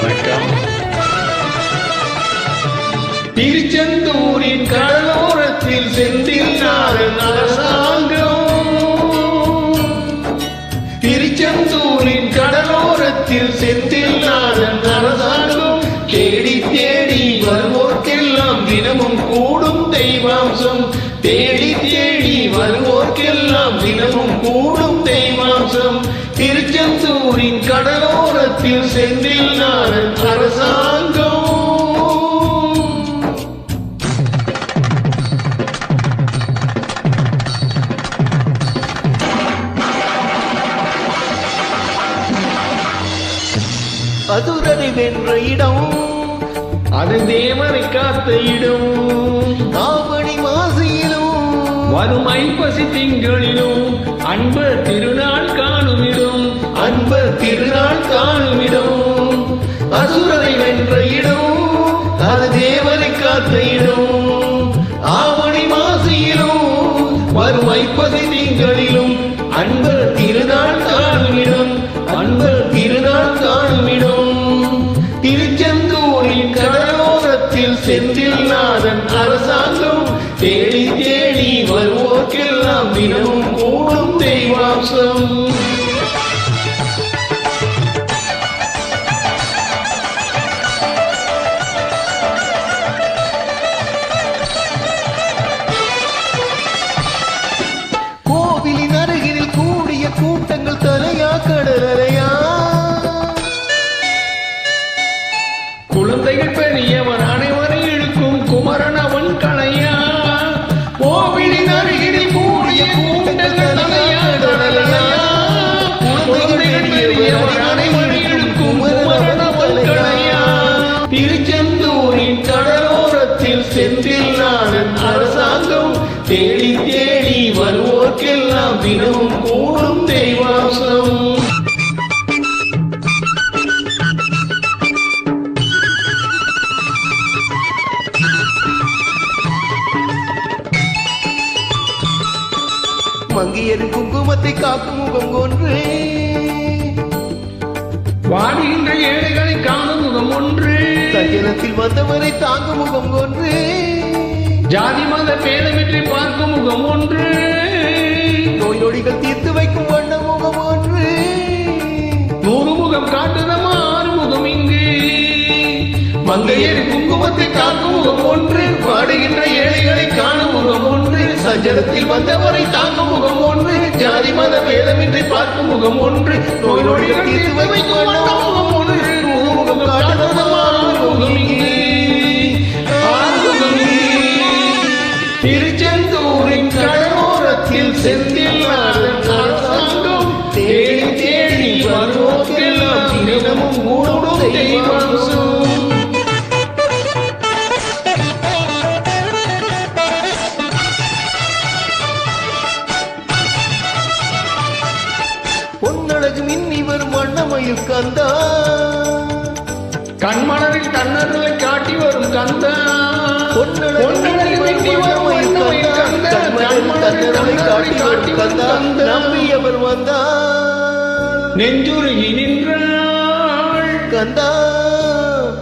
வணக்கம். திருச்செந்தூரின் கடலோரத்தில் செந்தில் நாதன் அரசாங்கம். திருச்செந்தூரின் கடலோரத்தில் செந்தில் நாதன் அரசாங்கம். தேடி தேடி வருவோர்க்கெல்லாம் தினமும் கூடும் தெய்வாம்சம். தேடி தேடி வருவோர்க்கெல்லாம் தினமும் கூடும் தெய்வாம்சம். திருச்செந்தூரின் கடலோரத்தில் செந்தில் நாதன் அரசாங்கம். அதுரனை வென்ற இடம், அது தேவரை காத்த இடம். ஆவணி மாசியிலும் வரும் ஐப்பசி திங்களிலும் அன்ப திருநாள் காணுமிடம். அன்ப திருநாள் காணுமிடம். அசுரனை வென்ற இடம், அது தேவரை காத்த இடம். ஆவணி மாசியிலும் வரும் ஐப்பசி திங்களிலும் அன்ப திருநாள் காணுமிடம். அன்ப திருநாள் காணுமிடம். திருச்செந்தூரின் கடலோரத்தில் செந்தில் நாதன் அரசாங்கம். தேடி தேடி வருவோர்க்கெல்லாம் தினமும் கூடும் தெய்வாம்சம். கோவிலின் அருகில் கூடிய கூட்டங்கள் தலையா கடலையா, குழந்தைகள் பெரியவர் அனைவரை இழுக்கும் குமரன் அவன் கலையா. கோவிலின் அருகில் கூடிய கூட்டங்கள் தலையா கடலையா. குழந்தைகள் பெரியவர் அனைவரை இழுக்கும் குமரன் அவன் கலையா. திருச்செந்தூரின் கடலோரத்தில் செந்தில் நாதன் அரசாங்கம். தேடி தேடி வருவோர்க்கெல்லாம் தினமும் கூடும் தெய்வாம்சம். மங்கையரின் குங்குமத்தை காக்கும் முகம் ஒன்று, வாடுகின்ற ஏழைகளை காணும் முகம் ஒன்று. சஞ்சலத்தில் வந்தவரை தாங்கும் முகம் ஒன்று, ஜாதி மத பேதமின்றி பார்க்கும் முகம் ஒன்று. நோய் நொடிகள் தீர்த்து வைக்கும் வண்ண முகம் ஒன்று. 100 முகம் காட்டுதமா 6 முகம் இங்கு. மங்கையர் குங்குமத்தை காக்கும் முகம் ஒன்று. பாடுகின்ற ஏழைகளை காணும் முகம் ஒன்று. சஞ்சலத்தில் வந்தவரை தாங்கும் முகம் ஒன்று. ஜாதி மத பேதமின்றி பார்க்கும் முகம் ஒன்று. நோய் நொடிகள் தீர்த்து வைக்கும் வண்ண முகம் ஒன்று. 100 முகம் காட்டுதமா 6 முகம் இங்கு. 6 முகம் இங்கு. திருச்செந்தூரின் கடலோரத்தில் செந்தில் நாதன் அரசாங்கம். தேடி தேடி வருவோர்க்கெல்லாம் தினமும் கூடும் தெய்வாம்சம். பொன்னழகு மின்னி வரும் வண்ணமயில் கந்தா, கண்மணரில் தன்னர்களை காட்டி வரும் கந்தா. பொன்னழகு மின்னி வரும் வண்ணமயில் கந்தா, கண்மணரில் தன்னர்களை காட்டி வரும் கந்தா. நம்பியவர் வந்தார், நெஞ்சுருகி நின்றாள் கந்தா.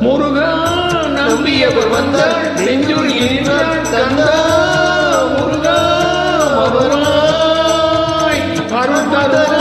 முருகா. நம்பியவர் வந்தாள், நெஞ்சுருகி நின்றாள் கந்தா. முருகா மதுராய் அருள் தருவாய்.